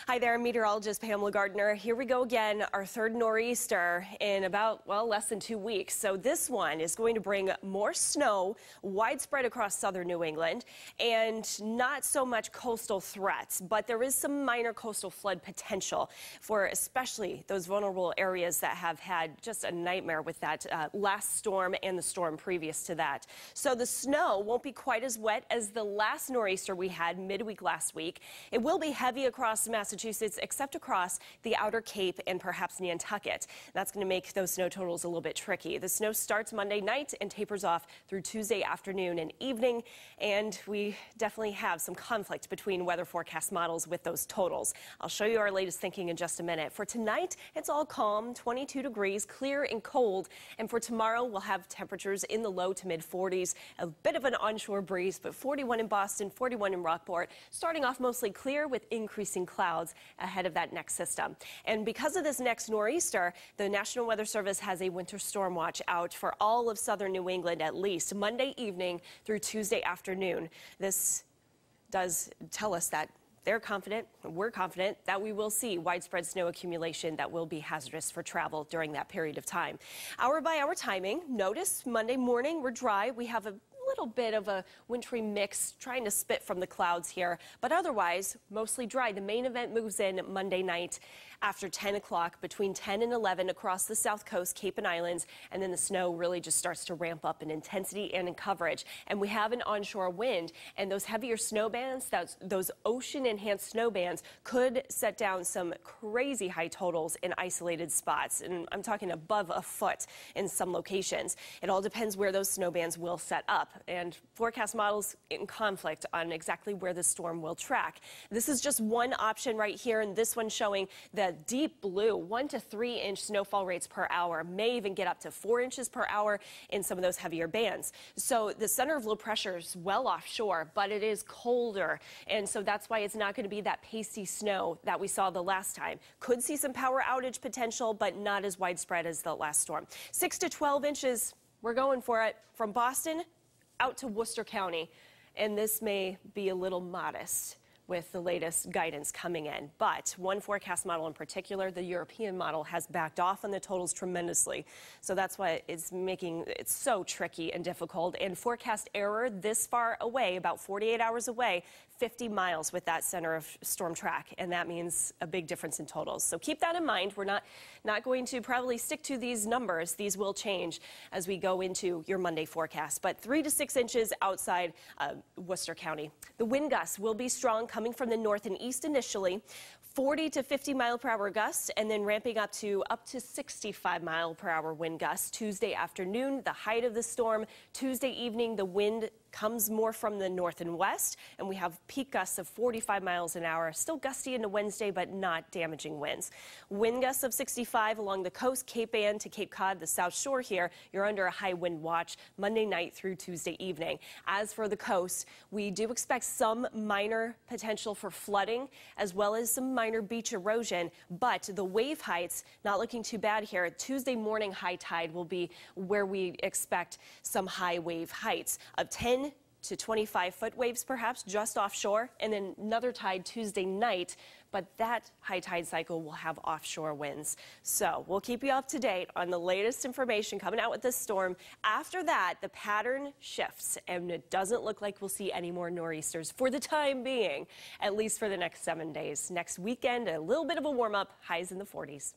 Hi there, meteorologist Pamela Gardner. Here we go again, our third nor'easter in about, less than 2 weeks. So this one is going to bring more snow widespread across southern New England and not so much coastal threats, but there is some minor coastal flood potential for especially those vulnerable areas that have had just a nightmare with that last storm and the storm previous to that. So the snow won't be quite as wet as the last nor'easter we had midweek last week. It will be heavy across Massachusetts, except across the outer Cape and perhaps Nantucket. That's going to make those snow totals a little bit tricky. The snow starts Monday night and tapers off through Tuesday afternoon and evening, and we definitely have some conflict between weather forecast models with those totals. I'll show you our latest thinking in just a minute. For tonight, it's all calm, 22 degrees, clear and cold, and for tomorrow, we'll have temperatures in the low to mid 40s, a bit of an onshore breeze, but 41 in Boston, 41 in Rockport, starting off mostly clear with increasing clouds ahead of that next system. And because of this next nor'easter, the National Weather Service has a winter storm watch out for all of southern New England at least Monday evening through Tuesday afternoon. This does tell us that they're confident, we're confident, that we will see widespread snow accumulation that will be hazardous for travel during that period of time. Hour by hour timing, notice Monday morning we're dry. We have a little bit of a wintry mix trying to spit from the clouds here, but otherwise mostly dry. The main event moves in Monday night after 10 o'clock, between 10 and 11 across the south coast, Cape and Islands, and then the snow really just starts to ramp up in intensity and in coverage. And we have an onshore wind, and those heavier snow bands, those ocean-enhanced snow bands, could set down some crazy high totals in isolated spots, and I'm talking above a foot in some locations. It all depends where those snow bands will set up, and forecast models in conflict on exactly where the storm will track. This is just one option right here, and this one showing the deep blue 1 to 3 inch snowfall rates per hour, may even get up to 4 inches per hour in some of those heavier bands. So the center of low pressure is well offshore, but it is colder, and so that's why it's not going to be that pasty snow that we saw the last time. Could see some power outage potential, but not as widespread as the last storm. 6 to 12 inches, we're going for it from Boston out to Worcester County, and this may be a little modest with the latest guidance coming in. But one forecast model in particular, the European model, has backed off on the totals tremendously. So that's why it's making it so tricky and difficult. And forecast error this far away, about 48 hours away, 50 miles with that center of storm track. And that means a big difference in totals. So keep that in mind. We're not going to probably stick to these numbers. These will change as we go into your Monday forecast. But 3 to 6 inches outside Worcester County. The wind gusts will be strong, coming from the north and east initially, 40 to 50 mile per hour gusts, and then ramping up to 65 mile per hour wind gusts Tuesday afternoon, the height of the storm. Tuesday evening, the wind comes more from the north and west, and we have peak gusts of 45 miles an hour. Still gusty into Wednesday, but not damaging winds. Wind gusts of 65 along the coast, Cape Ann to Cape Cod, the South Shore here. You're under a high wind watch Monday night through Tuesday evening. As for the coast, we do expect some minor potential for flooding, as well as some minor beach erosion, but the wave heights not looking too bad here. Tuesday morning high tide will be where we expect some high wave heights of 10 to 25-foot waves perhaps just offshore, and then another tide Tuesday night, but that high tide cycle will have offshore winds. So we'll keep you up to date on the latest information coming out with this storm. After that, the pattern shifts, and it doesn't look like we'll see any more nor'easters for the time being, at least for the next 7 days. Next weekend, a little bit of a warm-up, highs in the 40s.